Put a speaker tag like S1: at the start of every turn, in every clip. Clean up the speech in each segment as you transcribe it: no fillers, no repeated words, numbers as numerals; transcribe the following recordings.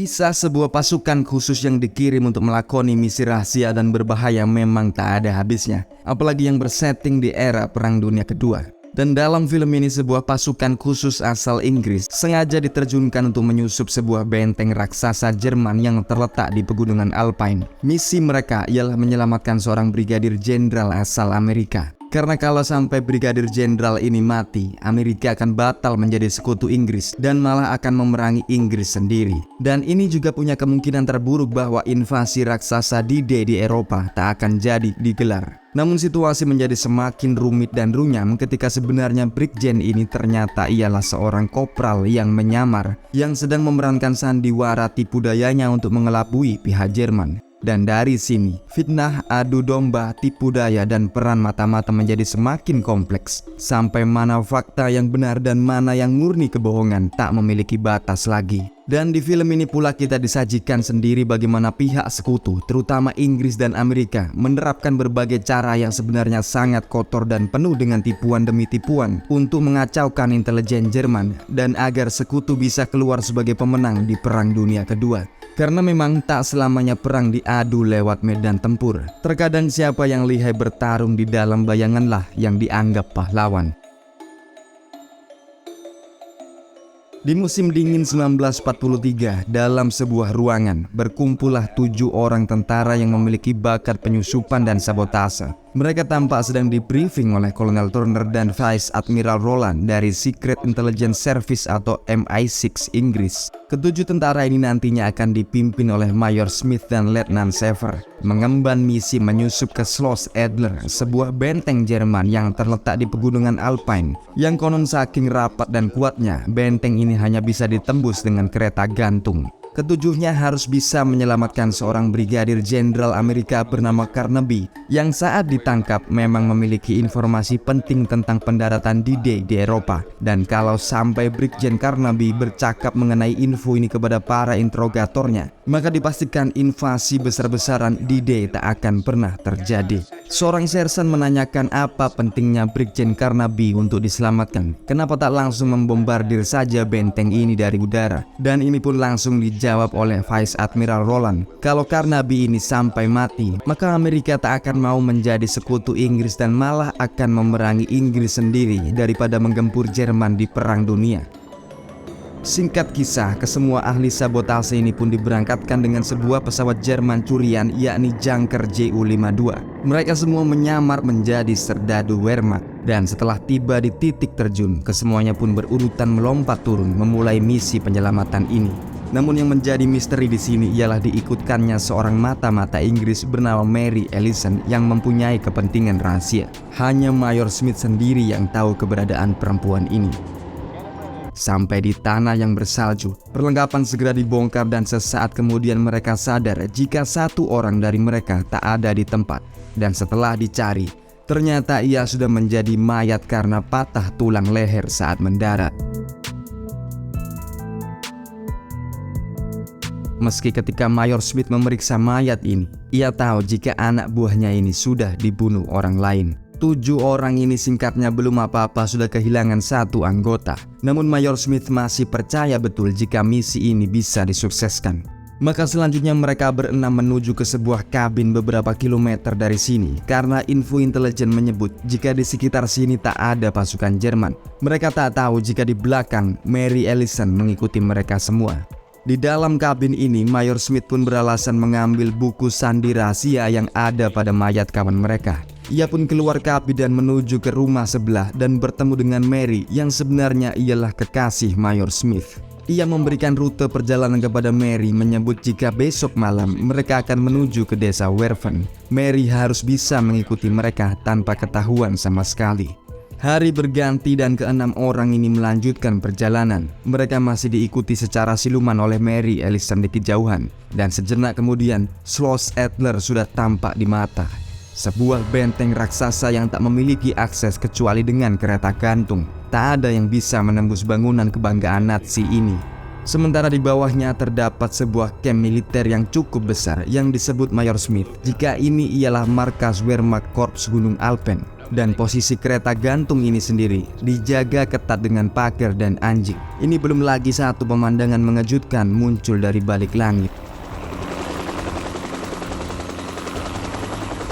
S1: Kisah sebuah pasukan khusus yang dikirim untuk melakoni misi rahasia dan berbahaya memang tak ada habisnya, apalagi yang bersetting di era Perang Dunia Kedua. Dan dalam film ini sebuah pasukan khusus asal Inggris sengaja diterjunkan untuk menyusup sebuah benteng raksasa Jerman yang terletak di pegunungan Alpine. Misi mereka ialah menyelamatkan seorang brigadir jenderal asal Amerika. Karena kalau sampai brigadir jenderal ini mati, Amerika akan batal menjadi sekutu Inggris dan malah akan memerangi Inggris sendiri. Dan ini juga punya kemungkinan terburuk bahwa invasi raksasa D-Day di Eropa tak akan jadi digelar. Namun situasi menjadi semakin rumit dan runyam ketika sebenarnya Brigjen ini ternyata ialah seorang kopral yang menyamar, yang sedang memerankan sandiwara tipu dayanya untuk mengelabui pihak Jerman. Dan dari sini, fitnah, adu domba, tipu daya, dan peran mata-mata menjadi semakin kompleks. Sampai mana fakta yang benar dan mana yang murni kebohongan tak memiliki batas lagi. Dan di film ini pula kita disajikan sendiri bagaimana pihak sekutu, terutama Inggris dan Amerika, menerapkan berbagai cara yang sebenarnya sangat kotor dan penuh dengan tipuan demi tipuan untuk mengacaukan intelijen Jerman dan agar sekutu bisa keluar sebagai pemenang di Perang Dunia Kedua. Karena memang tak selamanya perang diadu lewat medan tempur. Terkadang siapa yang lihai bertarung di dalam bayanganlah yang dianggap pahlawan. Di musim dingin 1943, dalam sebuah ruangan, berkumpullah 7 orang tentara yang memiliki bakat penyusupan dan sabotase. Mereka tampak sedang di-briefing oleh Kolonel Turner dan Vice Admiral Roland dari Secret Intelligence Service atau MI6 Inggris. Ketujuh tentara ini nantinya akan dipimpin oleh Mayor Smith dan Letnan Sever, mengemban misi menyusup ke Schloss Adler, sebuah benteng Jerman yang terletak di pegunungan Alpine, yang konon saking rapat dan kuatnya, benteng ini hanya bisa ditembus dengan kereta gantung. Ketujuhnya harus bisa menyelamatkan seorang brigadir jenderal Amerika bernama Carnaby yang saat ditangkap memang memiliki informasi penting tentang pendaratan D-Day di Eropa. Dan kalau sampai Brigjen Carnaby bercakap mengenai info ini kepada para interrogatornya, maka dipastikan invasi besar-besaran D-Day tak akan pernah terjadi. Seorang sersan menanyakan apa pentingnya Brigjen Carnaby untuk diselamatkan. Kenapa tak langsung membombardir saja benteng ini dari udara? Dan ini pun langsung dijawab oleh Vice Admiral Roland. Kalau Carnaby ini sampai mati, maka Amerika tak akan mau menjadi sekutu Inggris dan malah akan memerangi Inggris sendiri daripada menggempur Jerman di Perang Dunia. Singkat kisah, kesemua ahli sabotase ini pun diberangkatkan dengan sebuah pesawat Jerman curian yakni Junker Ju-52. Mereka semua menyamar menjadi serdadu Wehrmacht dan setelah tiba di titik terjun, kesemuanya pun berurutan melompat turun memulai misi penyelamatan ini. Namun yang menjadi misteri di sini ialah diikutkannya seorang mata-mata Inggris bernama Mary Ellison yang mempunyai kepentingan rahasia. Hanya Mayor Smith sendiri yang tahu keberadaan perempuan ini. Sampai di tanah yang bersalju, perlengkapan segera dibongkar dan sesaat kemudian mereka sadar jika satu orang dari mereka tak ada di tempat. Dan setelah dicari, ternyata ia sudah menjadi mayat karena patah tulang leher saat mendarat. Meski ketika Mayor Smith memeriksa mayat ini, ia tahu jika anak buahnya ini sudah dibunuh orang lain. 7 orang ini singkatnya belum apa-apa sudah kehilangan satu anggota. Namun Mayor Smith masih percaya betul jika misi ini bisa disukseskan. Maka selanjutnya mereka berenam menuju ke sebuah kabin beberapa kilometer dari sini karena info intelijen menyebut jika di sekitar sini tak ada pasukan Jerman. Mereka tak tahu jika di belakang Mary Ellison mengikuti mereka semua. Di dalam kabin ini, Mayor Smith pun beralasan mengambil buku sandi rahasia yang ada pada mayat kawan mereka. Ia pun keluar kabin dan menuju ke rumah sebelah dan bertemu dengan Mary yang sebenarnya ialah kekasih Mayor Smith. Ia memberikan rute perjalanan kepada Mary, menyebut jika besok malam mereka akan menuju ke desa Werven. Mary harus bisa mengikuti mereka tanpa ketahuan sama sekali. Hari berganti dan keenam orang ini melanjutkan perjalanan. Mereka masih diikuti secara siluman oleh Mary Ellison di kejauhan. Dan sejenak kemudian, Schloss Adler sudah tampak di mata. Sebuah benteng raksasa yang tak memiliki akses kecuali dengan kereta gantung. Tak ada yang bisa menembus bangunan kebanggaan Nazi ini. Sementara di bawahnya terdapat sebuah camp militer yang cukup besar yang disebut Mayor Smith jika ini ialah markas Wehrmacht Korps Gunung Alpen. Dan posisi kereta gantung ini sendiri dijaga ketat dengan pagar dan anjing. Ini belum lagi satu pemandangan mengejutkan muncul dari balik langit.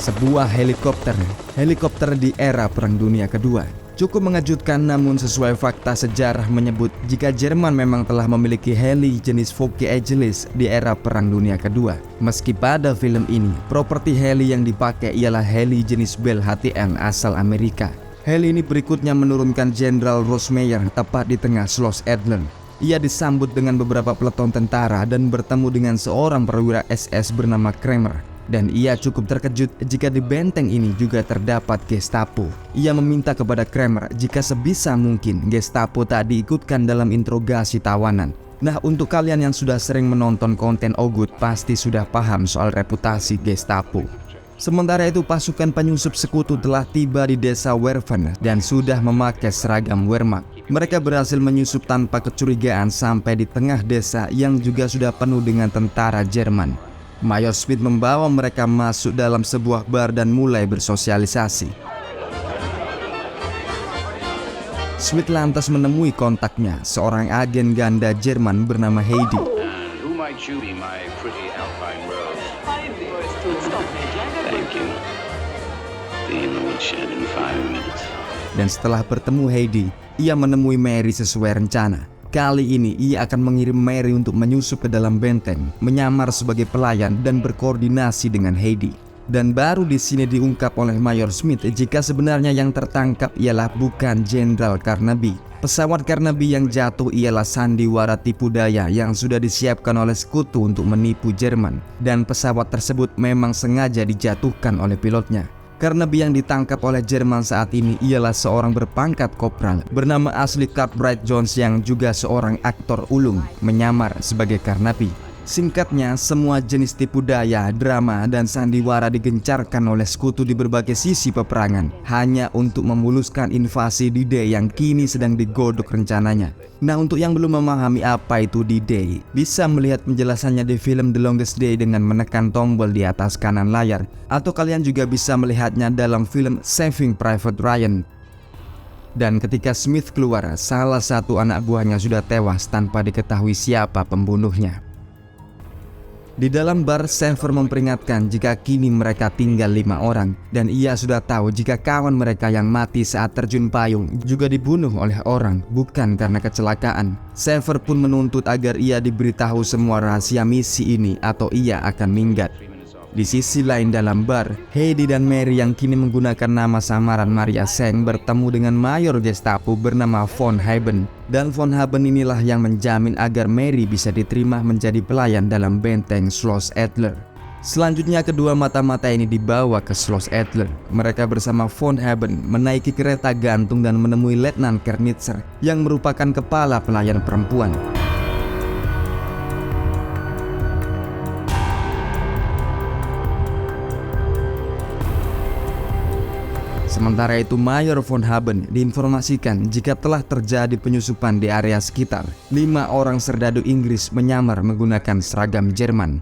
S1: Sebuah helikopter di era Perang Dunia Kedua. Cukup mengejutkan, namun sesuai fakta sejarah menyebut jika Jerman memang telah memiliki heli jenis Focke Aegis di era Perang Dunia Kedua. Meski pada film ini, properti heli yang dipakai ialah heli jenis Bell HTM asal Amerika. Heli ini berikutnya menurunkan Jenderal Rosemeyer tepat di tengah Schloss Adler. Ia disambut dengan beberapa peleton tentara dan bertemu dengan seorang perwira SS bernama Kramer. Dan ia cukup terkejut jika di benteng ini juga terdapat Gestapo. Ia meminta kepada Kramer jika sebisa mungkin Gestapo tak diikutkan dalam interogasi tawanan. Nah, untuk kalian yang sudah sering menonton konten Ogut pasti sudah paham soal reputasi Gestapo. Sementara itu, pasukan penyusup sekutu telah tiba di desa Werven dan sudah memakai seragam Wehrmacht. Mereka berhasil menyusup tanpa kecurigaan sampai di tengah desa yang juga sudah penuh dengan tentara Jerman. Mayor Smith membawa mereka masuk dalam sebuah bar dan mulai bersosialisasi. Smith lantas menemui kontaknya, seorang agen ganda Jerman bernama Heidi. Dan setelah bertemu Heidi, ia menemui Mary sesuai rencana. Kali ini ia akan mengirim Mary untuk menyusup ke dalam benteng, menyamar sebagai pelayan dan berkoordinasi dengan Heidi. Dan baru di sini diungkap oleh Mayor Smith jika sebenarnya yang tertangkap ialah bukan Jenderal Carnaby. Pesawat Carnaby yang jatuh ialah sandiwara tipu daya yang sudah disiapkan oleh sekutu untuk menipu Jerman. Dan pesawat tersebut memang sengaja dijatuhkan oleh pilotnya. Carnaby yang ditangkap oleh Jerman saat ini ialah seorang berpangkat kopral bernama Ashley Cartwright Jones yang juga seorang aktor ulung menyamar sebagai Carnaby. Singkatnya, semua jenis tipu daya, drama, dan sandiwara digencarkan oleh sekutu di berbagai sisi peperangan hanya untuk memuluskan invasi D-Day yang kini sedang digodok rencananya. Nah, untuk yang belum memahami apa itu D-Day, bisa melihat penjelasannya di film The Longest Day dengan menekan tombol di atas kanan layar, atau kalian juga bisa melihatnya dalam film Saving Private Ryan. Dan ketika Smith keluar, salah satu anak buahnya sudah tewas tanpa diketahui siapa pembunuhnya. Di dalam bar, Sever memperingatkan jika kini mereka tinggal 5 orang dan ia sudah tahu jika kawan mereka yang mati saat terjun payung juga dibunuh oleh orang, bukan karena kecelakaan. Sever pun menuntut agar ia diberitahu semua rahasia misi ini atau ia akan minggat. Di sisi lain dalam bar, Heidi dan Mary yang kini menggunakan nama samaran Maria Seng bertemu dengan Mayor Gestapo bernama Von Haben. Dan Von Haben inilah yang menjamin agar Mary bisa diterima menjadi pelayan dalam benteng Schloss Adler. Selanjutnya kedua mata-mata ini dibawa ke Schloss Adler. Mereka bersama Von Haben menaiki kereta gantung dan menemui Letnan Kernitzer yang merupakan kepala pelayan perempuan. Sementara itu, Mayor Von Haben diinformasikan jika telah terjadi penyusupan di area sekitar. 5 orang serdadu Inggris menyamar menggunakan seragam Jerman.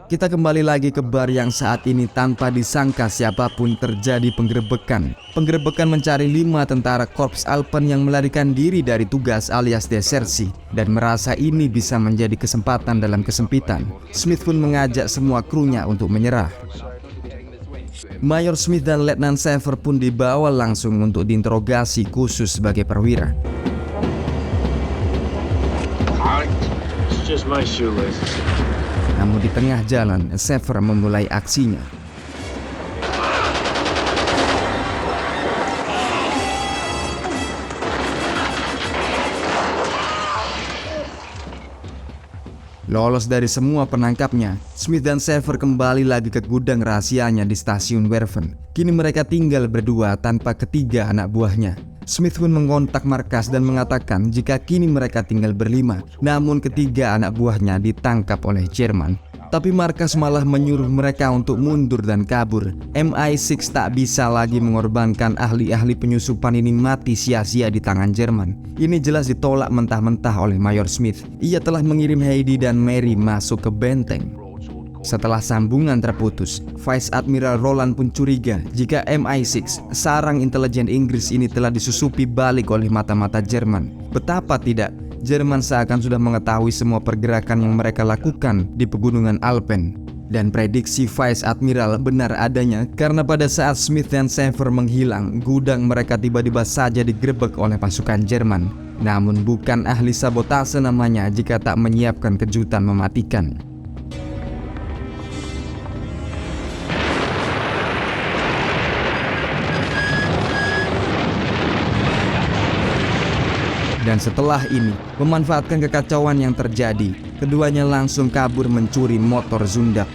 S1: Kita kembali lagi ke bar yang saat ini tanpa disangka siapapun terjadi penggerebekan. Penggerebekan mencari 5 tentara Korps Alpen yang melarikan diri dari tugas alias desersi dan merasa ini bisa menjadi kesempatan dalam kesempitan. Smith pun mengajak semua krunya untuk menyerah. Mayor Smith dan Letnan Sever pun dibawa langsung untuk diinterogasi khusus sebagai perwira. Namun di tengah jalan, Sever memulai aksinya. Lolos dari semua penangkapnya, Smith dan Sever kembali lagi ke gudang rahasianya di stasiun Werven. Kini mereka tinggal berdua tanpa ketiga anak buahnya. Smith pun mengontak markas dan mengatakan jika kini mereka tinggal berlima, namun ketiga anak buahnya ditangkap oleh Jerman. Tapi markas malah menyuruh mereka untuk mundur dan kabur. MI6 tak bisa lagi mengorbankan ahli-ahli penyusupan ini mati sia-sia di tangan Jerman. Ini jelas ditolak mentah-mentah oleh Mayor Smith. Ia telah mengirim Heidi dan Mary masuk ke benteng. Setelah sambungan terputus, Vice Admiral Roland pun curiga jika MI6, sarang intelijen Inggris ini telah disusupi balik oleh mata-mata Jerman. Betapa tidak, Jerman seakan sudah mengetahui semua pergerakan yang mereka lakukan di pegunungan Alpen. Dan prediksi Vice Admiral benar adanya karena pada saat Smith dan Sever menghilang, gudang mereka tiba-tiba saja digerebek oleh pasukan Jerman. Namun bukan ahli sabotase namanya jika tak menyiapkan kejutan mematikan. Dan setelah ini, memanfaatkan kekacauan yang terjadi, keduanya langsung kabur mencuri motor Zundak.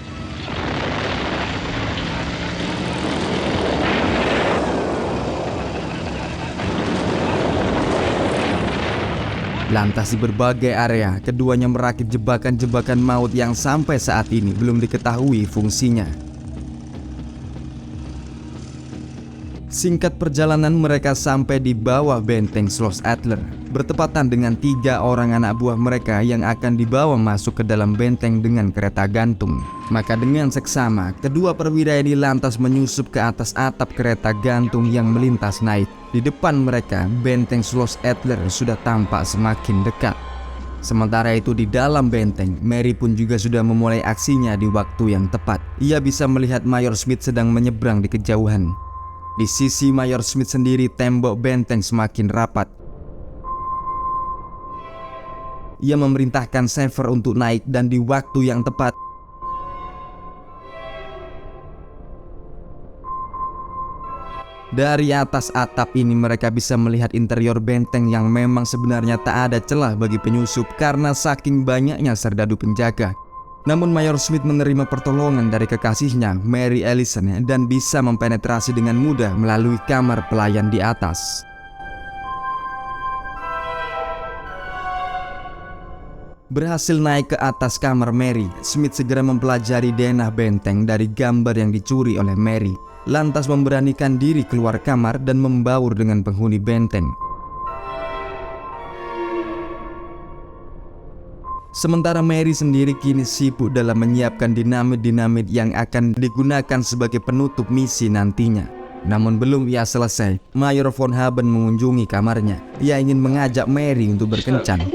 S1: Lantas di berbagai area, keduanya merakit jebakan-jebakan maut yang sampai saat ini belum diketahui fungsinya. Singkat perjalanan mereka sampai di bawah benteng Schloss Adler, bertepatan dengan 3 orang anak buah mereka yang akan dibawa masuk ke dalam benteng dengan kereta gantung. Maka dengan seksama, kedua perwira ini lantas menyusup ke atas atap kereta gantung yang melintas naik. Di depan mereka, benteng Schloss Adler sudah tampak semakin dekat. Sementara itu di dalam benteng, Mary pun juga sudah memulai aksinya di waktu yang tepat. Ia bisa melihat Mayor Smith sedang menyeberang di kejauhan. Di sisi Mayor Smith sendiri, tembok benteng semakin rapat. Ia memerintahkan Sever untuk naik dan di waktu yang tepat dari atas atap ini mereka bisa melihat interior benteng yang memang sebenarnya tak ada celah bagi penyusup karena saking banyaknya serdadu penjaga. Namun Mayor Smith menerima pertolongan dari kekasihnya, Mary Ellison, dan bisa mempenetrasi dengan mudah melalui kamar pelayan di atas. Berhasil naik ke atas kamar Mary, Smith segera mempelajari denah benteng dari gambar yang dicuri oleh Mary, lantas memberanikan diri keluar kamar dan membaur dengan penghuni benteng. Sementara Mary sendiri kini sibuk dalam menyiapkan dinamit-dinamit yang akan digunakan sebagai penutup misi nantinya. Namun belum ia selesai, Mayor von Haben mengunjungi kamarnya. Ia ingin mengajak Mary untuk berkencan.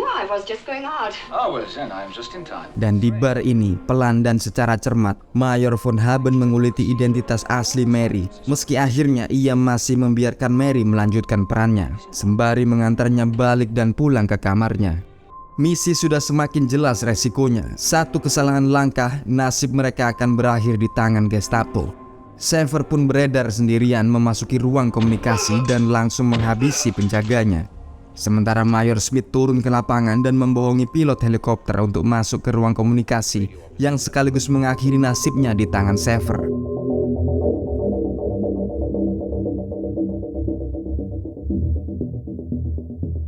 S1: Dan di bar ini, pelan dan secara cermat, Mayor von Haben menguliti identitas asli Mary. Meski akhirnya ia masih membiarkan Mary melanjutkan perannya, sembari mengantarnya balik dan pulang ke kamarnya. Misi sudah semakin jelas resikonya. Satu kesalahan langkah, nasib mereka akan berakhir di tangan Gestapo. Sever pun beredar sendirian memasuki ruang komunikasi dan langsung menghabisi penjaganya. Sementara Mayor Smith turun ke lapangan dan membohongi pilot helikopter untuk masuk ke ruang komunikasi yang sekaligus mengakhiri nasibnya di tangan Sever.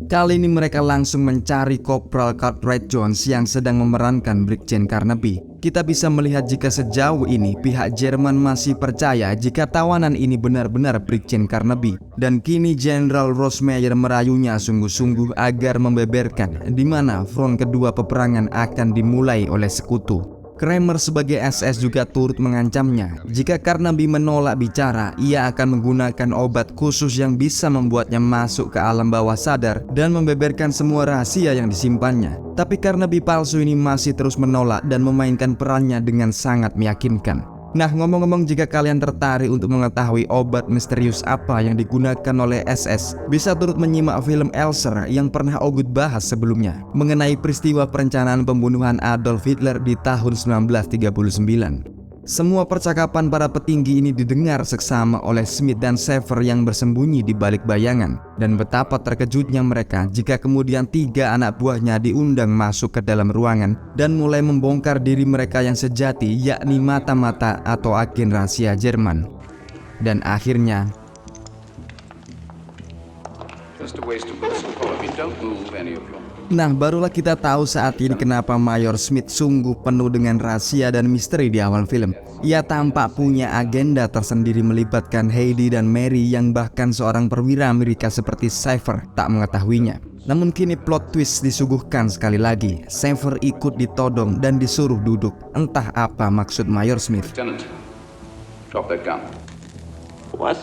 S1: Kali ini mereka langsung mencari Kopral Cartwright Jones yang sedang memerankan Brigjen Carnaby. Kita bisa melihat jika sejauh ini pihak Jerman masih percaya jika tawanan ini benar-benar Brigjen Carnaby. Dan kini Jenderal Rosemeyer merayunya sungguh-sungguh agar membeberkan di mana front kedua peperangan akan dimulai oleh sekutu. Kramer sebagai SS juga turut mengancamnya. Jika Carnaby menolak bicara, ia akan menggunakan obat khusus yang bisa membuatnya masuk ke alam bawah sadar dan membeberkan semua rahasia yang disimpannya. Tapi Carnaby palsu ini masih terus menolak dan memainkan perannya dengan sangat meyakinkan. Nah, ngomong-ngomong, jika kalian tertarik untuk mengetahui obat misterius apa yang digunakan oleh SS, bisa turut menyimak film Elser yang pernah Ogut bahas sebelumnya mengenai peristiwa perencanaan pembunuhan Adolf Hitler di tahun 1939. Semua percakapan para petinggi ini didengar seksama oleh Smith dan Sever yang bersembunyi di balik bayangan. Dan betapa terkejutnya mereka jika kemudian 3 anak buahnya diundang masuk ke dalam ruangan dan mulai membongkar diri mereka yang sejati, yakni mata-mata atau agen rahasia Jerman. Dan akhirnya nah, barulah kita tahu saat ini kenapa Mayor Smith sungguh penuh dengan rahasia dan misteri di awal film. Ia tampak punya agenda tersendiri melibatkan Heidi dan Mary yang bahkan seorang perwira Amerika seperti Sever tak mengetahuinya. Namun kini plot twist disuguhkan sekali lagi. Xavier ikut ditodong dan disuruh duduk. Entah apa maksud Mayor Smith.
S2: Lieutenant, drop that gun. What?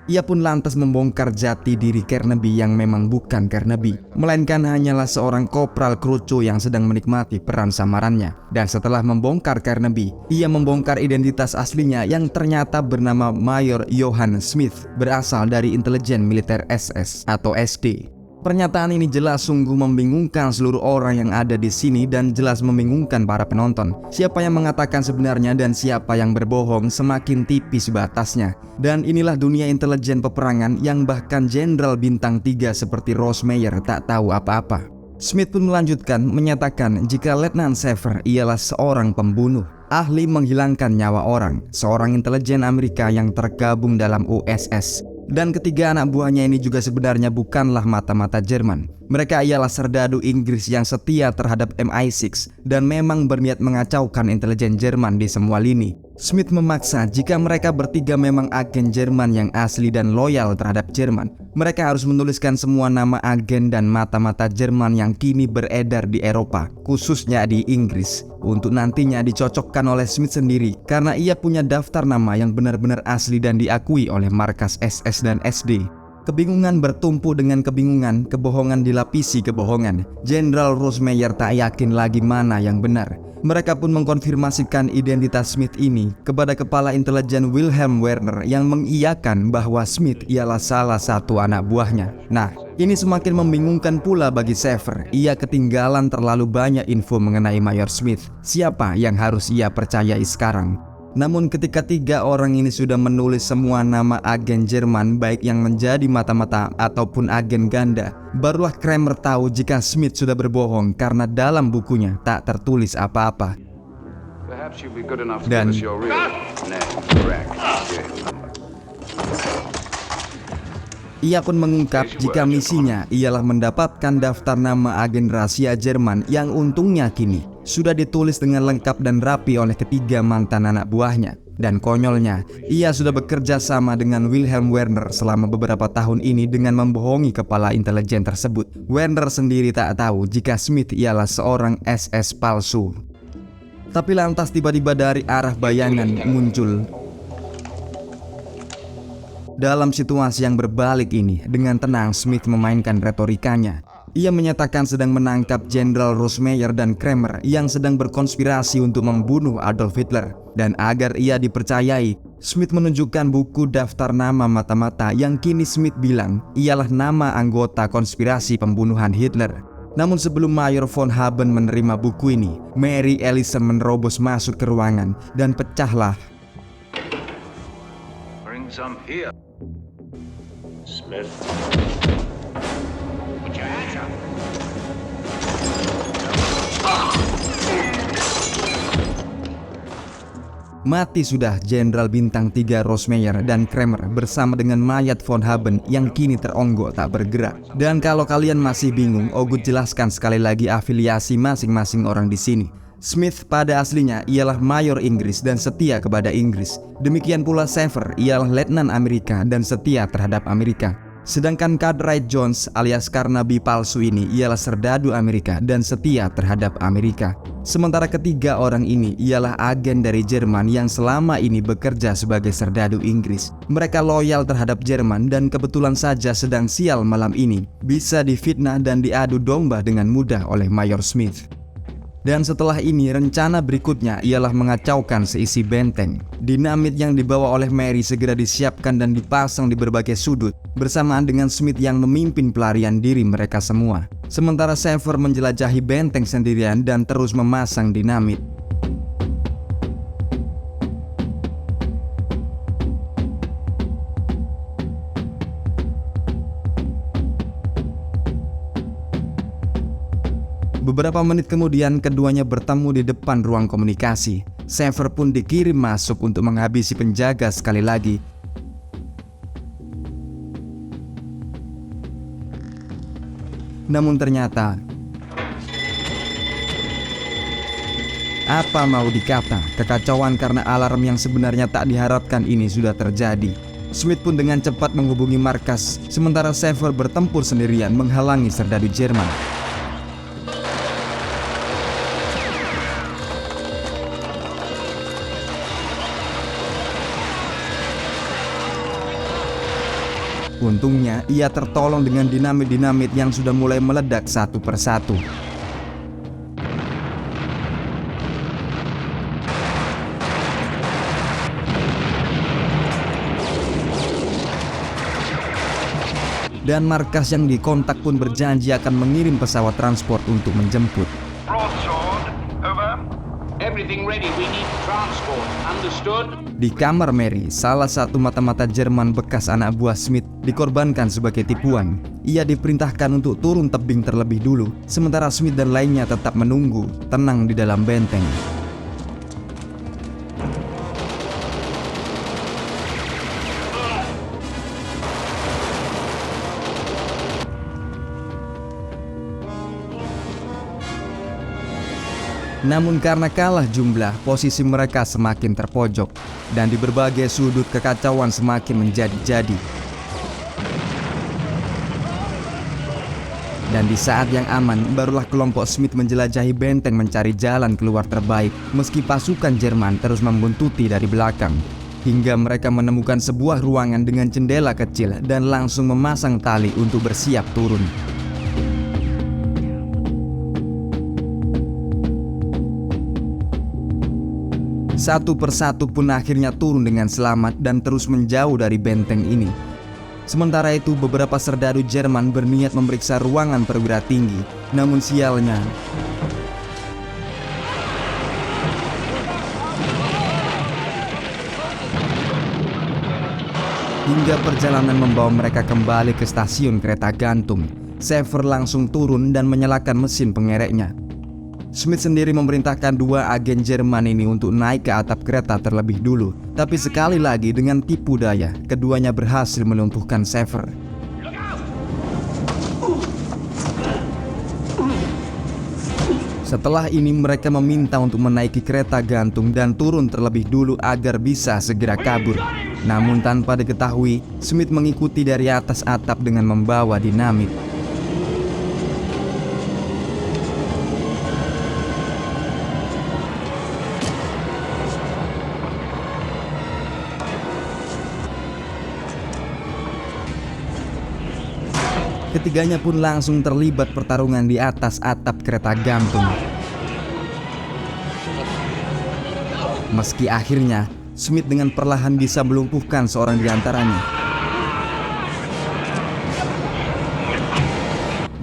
S1: Ia pun lantas membongkar jati diri Carnaby yang memang bukan Carnaby, melainkan hanyalah seorang kopral krucu yang sedang menikmati peran samarannya. Dan setelah membongkar Carnaby, ia membongkar identitas aslinya yang ternyata bernama Mayor Johann Smith, berasal dari intelijen militer SS atau SD. Pernyataan ini jelas sungguh membingungkan seluruh orang yang ada di sini dan jelas membingungkan para penonton. Siapa yang mengatakan sebenarnya dan siapa yang berbohong semakin tipis batasnya. Dan inilah dunia intelijen peperangan yang bahkan jenderal bintang 3 seperti Rosemeyer tak tahu apa-apa. Smith pun melanjutkan menyatakan jika Letnan Xavier ialah seorang pembunuh, ahli menghilangkan nyawa orang, seorang intelijen Amerika yang tergabung dalam USS. Dan ketiga anak buahnya ini juga sebenarnya bukanlah mata-mata Jerman. Mereka ialah serdadu Inggris yang setia terhadap MI6 dan memang berniat mengacaukan intelijen Jerman di semua lini. Smith memaksa jika mereka bertiga memang agen Jerman yang asli dan loyal terhadap Jerman, mereka harus menuliskan semua nama agen dan mata-mata Jerman yang kini beredar di Eropa, khususnya di Inggris, untuk nantinya dicocokkan oleh Smith sendiri karena ia punya daftar nama yang benar-benar asli dan diakui oleh markas SS dan SD. Kebingungan bertumpu dengan kebingungan, kebohongan dilapisi kebohongan. Jenderal Rosemeyer tak yakin lagi mana yang benar. Mereka pun mengkonfirmasikan identitas Smith ini kepada kepala intelijen Wilhelm Werner yang mengiyakan bahwa Smith ialah salah satu anak buahnya. Nah, ini semakin membingungkan pula bagi Xavier. Ia ketinggalan terlalu banyak info mengenai Mayor Smith. Siapa yang harus ia percayai sekarang? Namun ketika tiga orang ini sudah menulis semua nama agen Jerman baik yang menjadi mata-mata ataupun agen ganda, barulah Kramer tahu jika Smith sudah berbohong karena dalam bukunya tak tertulis apa-apa. Dan ia pun mengungkap jika misinya ialah mendapatkan daftar nama agen rahasia Jerman yang untungnya kini sudah ditulis dengan lengkap dan rapi oleh ketiga mantan anak buahnya. Dan konyolnya, ia sudah bekerja sama dengan Wilhelm Werner selama beberapa tahun ini dengan membohongi kepala intelijen tersebut. Werner sendiri tak tahu jika Smith ialah seorang SS palsu. Tapi lantas tiba-tiba dari arah bayangan muncul. Dalam situasi yang berbalik ini, dengan tenang Smith memainkan retorikanya. Ia menyatakan sedang menangkap Jenderal Rosemeyer dan Kramer yang sedang berkonspirasi untuk membunuh Adolf Hitler. Dan agar ia dipercayai, Smith menunjukkan buku daftar nama mata-mata yang kini Smith bilang ialah nama anggota konspirasi pembunuhan Hitler. Namun sebelum Mayor von Haben menerima buku ini, Mary Ellison menerobos masuk ke ruangan dan pecahlah.
S2: Bring some here. Smith. Put your hands up.
S1: Mati sudah Jenderal Bintang 3 Rosemeyer dan Kramer bersama dengan mayat von Haben yang kini teronggok tak bergerak. Dan kalau kalian masih bingung, Ogut jelaskan sekali lagi afiliasi masing-masing orang di sini. Smith pada aslinya ialah Mayor Inggris dan setia kepada Inggris. Demikian pula Xavier ialah Letnan Amerika dan setia terhadap Amerika. Sedangkan Cartwright Jones alias Carnaby palsu ini ialah serdadu Amerika dan setia terhadap Amerika. Sementara ketiga orang ini ialah agen dari Jerman yang selama ini bekerja sebagai serdadu Inggris. Mereka loyal terhadap Jerman dan kebetulan saja sedang sial malam ini bisa difitnah dan diadu domba dengan mudah oleh Mayor Smith. Dan setelah ini rencana berikutnya ialah mengacaukan seisi benteng. Dinamit yang dibawa oleh Mary segera disiapkan dan dipasang di berbagai sudut bersamaan dengan Smith yang memimpin pelarian diri mereka semua. Sementara Xavier menjelajahi benteng sendirian dan terus memasang dinamit. Beberapa menit kemudian keduanya bertemu di depan ruang komunikasi. Xavier pun dikirim masuk untuk menghabisi penjaga sekali lagi. Namun ternyata, apa mau dikata, kekacauan karena alarm yang sebenarnya tak diharapkan ini sudah terjadi. Smith pun dengan cepat menghubungi markas, sementara Schaefer bertempur sendirian menghalangi serdadu Jerman. Untungnya, ia tertolong dengan dinamit-dinamit yang sudah mulai meledak satu persatu. Dan markas yang dikontak pun berjanji akan mengirim pesawat transport untuk menjemput.
S3: Broadsword, over.
S2: Everything ready. We need transport. Understood?
S1: Di kamar Mary, salah satu mata-mata Jerman bekas anak buah Smith dikorbankan sebagai tipuan. Ia diperintahkan untuk turun tebing terlebih dulu, sementara Smith dan lainnya tetap menunggu, tenang di dalam benteng. Namun karena kalah jumlah, posisi mereka semakin terpojok, dan di berbagai sudut kekacauan semakin menjadi-jadi. Dan di saat yang aman, barulah kelompok Smith menjelajahi benteng mencari jalan keluar terbaik, meski pasukan Jerman terus membuntuti dari belakang. Hingga mereka menemukan sebuah ruangan dengan jendela kecil dan langsung memasang tali untuk bersiap turun. Satu persatu pun akhirnya turun dengan selamat dan terus menjauh dari benteng ini. Sementara itu, beberapa serdadu Jerman berniat memeriksa ruangan perwira tinggi. Namun sialnya, hingga perjalanan membawa mereka kembali ke stasiun kereta gantung, Schaefer langsung turun dan menyalakan mesin pengereknya. Smith sendiri memerintahkan dua agen Jerman ini untuk naik ke atap kereta terlebih dulu. Tapi sekali lagi dengan tipu daya, keduanya berhasil melumpuhkan Schaefer. Setelah ini mereka meminta untuk menaiki kereta gantung dan turun terlebih dulu agar bisa segera kabur. Namun tanpa diketahui, Smith mengikuti dari atas atap dengan membawa dinamit. Ketiganya pun langsung terlibat pertarungan di atas atap kereta gantung. Meski akhirnya Smith dengan perlahan bisa melumpuhkan seorang di antaranya,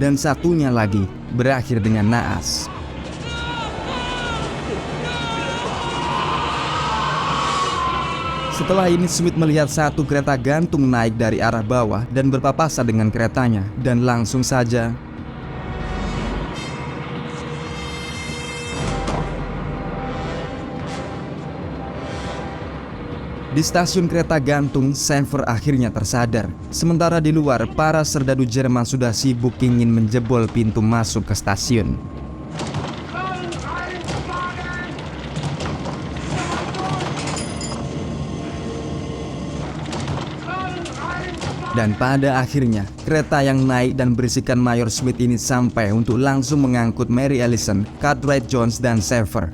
S1: dan satunya lagi berakhir dengan naas. Setelah ini Smith melihat satu kereta gantung naik dari arah bawah dan berpapasan dengan keretanya, dan langsung saja di stasiun kereta gantung, Schaefer akhirnya tersadar. Sementara di luar, para serdadu Jerman sudah sibuk ingin menjebol pintu masuk ke stasiun. Dan pada akhirnya, kereta yang naik dan berisikan Mayor Smith ini sampai untuk langsung mengangkut Mary Allison, Cartwright Jones, dan Schaefer.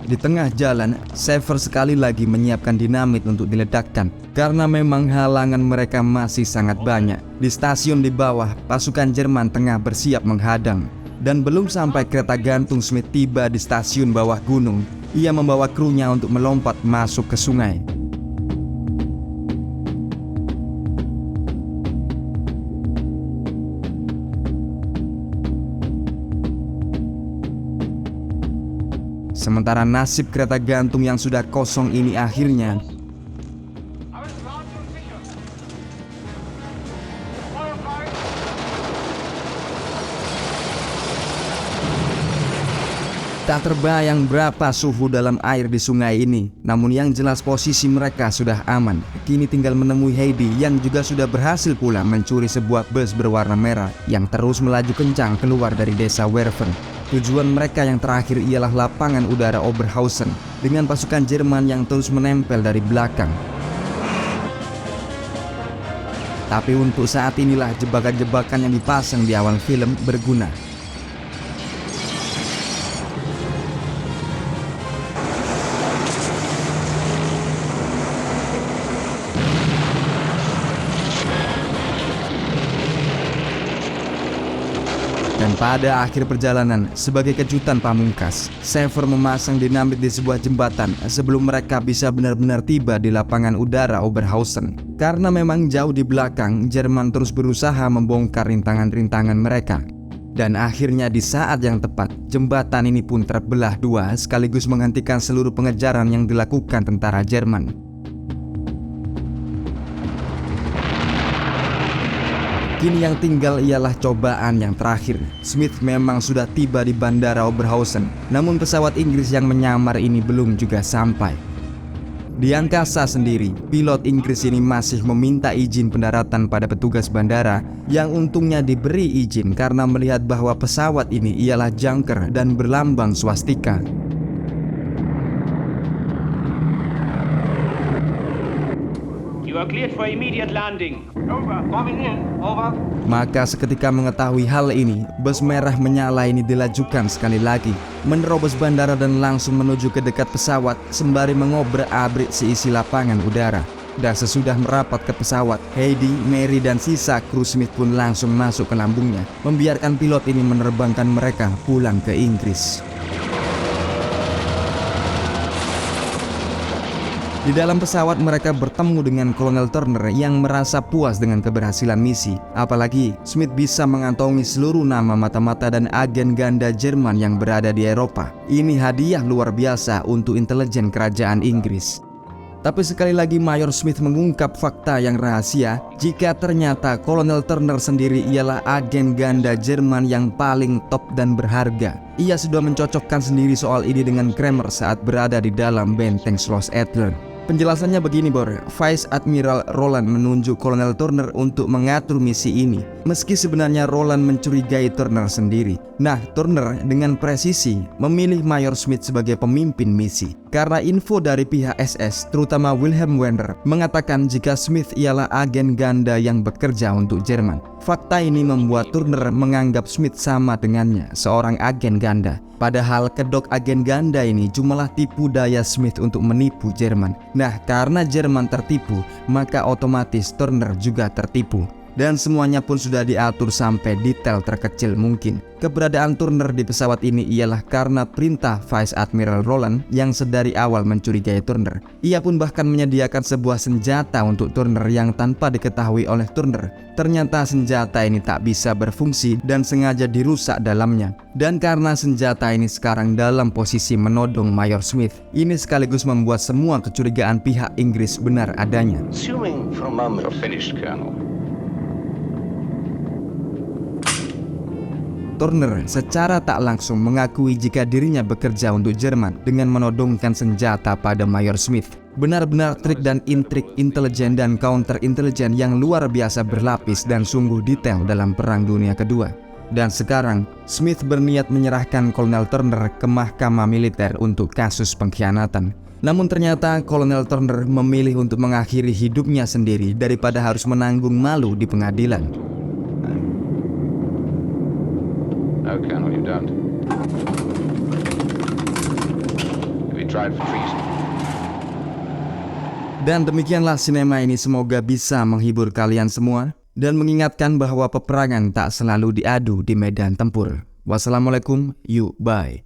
S1: Di tengah jalan, Schaefer sekali lagi menyiapkan dinamit untuk diledakkan, karena memang halangan mereka masih sangat banyak. Di stasiun di bawah, pasukan Jerman tengah bersiap menghadang. Dan belum sampai kereta gantung Smith tiba di stasiun bawah gunung, ia membawa krunya untuk melompat masuk ke sungai. Sementara nasib kereta gantung yang sudah kosong ini akhirnya tak terbayang berapa suhu dalam air di sungai ini. Namun yang jelas posisi mereka sudah aman. Kini tinggal menemui Heidi yang juga sudah berhasil pula mencuri sebuah bus berwarna merah yang terus melaju kencang keluar dari desa Werven. Tujuan mereka yang terakhir ialah lapangan udara Oberhausen dengan pasukan Jerman yang terus menempel dari belakang. Tapi untuk saat inilah jebakan-jebakan yang dipasang di awal film berguna. Dan pada akhir perjalanan, sebagai kejutan pamungkas, Sever memasang dinamit di sebuah jembatan sebelum mereka bisa benar-benar tiba di lapangan udara Oberhausen. Karena memang jauh di belakang, Jerman terus berusaha membongkar rintangan-rintangan mereka. Dan akhirnya di saat yang tepat, jembatan ini pun terbelah dua sekaligus menghentikan seluruh pengejaran yang dilakukan tentara Jerman. Kini yang tinggal ialah cobaan yang terakhir. Smith memang sudah tiba di bandara Oberhausen, namun pesawat Inggris yang menyamar ini belum juga sampai. Di angkasa sendiri, pilot Inggris ini masih meminta izin pendaratan pada petugas bandara yang untungnya diberi izin karena melihat bahwa pesawat ini ialah Junker dan berlambang swastika.
S4: You are cleared for immediate landing.
S3: Over. Coming in. Over.
S1: Maka seketika mengetahui hal ini, bus merah menyala ini dilajukan sekali lagi, menerobos bandara dan langsung menuju ke dekat pesawat sembari mengobrak-abrik seisi lapangan udara. Dan sesudah merapat ke pesawat, Heidi, Mary dan sisa kru Smith pun langsung masuk ke lambungnya, membiarkan pilot ini menerbangkan mereka pulang ke Inggris. Di dalam pesawat mereka bertemu dengan Kolonel Turner yang merasa puas dengan keberhasilan misi. Apalagi Smith bisa mengantongi seluruh nama mata-mata dan agen ganda Jerman yang berada di Eropa. Ini hadiah luar biasa untuk intelijen kerajaan Inggris. Tapi sekali lagi Mayor Smith mengungkap fakta yang rahasia jika ternyata Kolonel Turner sendiri ialah agen ganda Jerman yang paling top dan berharga. Ia sudah mencocokkan sendiri soal ini dengan Kramer saat berada di dalam benteng Schloss Adler. Penjelasannya begini, Bor. Vice Admiral Roland menunjuk Kolonel Turner untuk mengatur misi ini, meski sebenarnya Roland mencurigai Turner sendiri. Nah, Turner dengan presisi memilih Mayor Smith sebagai pemimpin misi karena info dari pihak SS, terutama Wilhelm Wender, mengatakan jika Smith ialah agen ganda yang bekerja untuk Jerman. Fakta ini membuat Turner menganggap Smith sama dengannya, seorang agen ganda. Padahal kedok agen ganda ini cumalah tipu daya Smith untuk menipu Jerman. Nah, karena Jerman tertipu, maka otomatis Turner juga tertipu. Dan semuanya pun sudah diatur sampai detail terkecil mungkin. Keberadaan Turner di pesawat ini ialah karena perintah Vice Admiral Roland yang sedari awal mencurigai Turner. Ia pun bahkan menyediakan sebuah senjata untuk Turner yang tanpa diketahui oleh Turner. Ternyata senjata ini tak bisa berfungsi dan sengaja dirusak dalamnya. Dan karena senjata ini sekarang dalam posisi menodong Mayor Smith, ini sekaligus membuat semua kecurigaan pihak Inggris benar adanya.
S2: Assuming for a moment you're finished, Colonel.
S1: Turner secara tak langsung mengakui jika dirinya bekerja untuk Jerman dengan menodongkan senjata pada Mayor Smith. Benar-benar trik dan intrik intelijen dan counter-intelijen yang luar biasa berlapis dan sungguh detail dalam Perang Dunia Kedua. Dan sekarang, Smith berniat menyerahkan Kolonel Turner ke mahkamah militer untuk kasus pengkhianatan. Namun ternyata Kolonel Turner memilih untuk mengakhiri hidupnya sendiri daripada harus menanggung malu di pengadilan.
S2: No, Colonel, you don't. You'll be tried for treason.
S1: Dan demikianlah sinema ini, semoga bisa menghibur kalian semua dan mengingatkan bahwa peperangan tak selalu diadu di medan tempur. Wassalamualaikum, bye.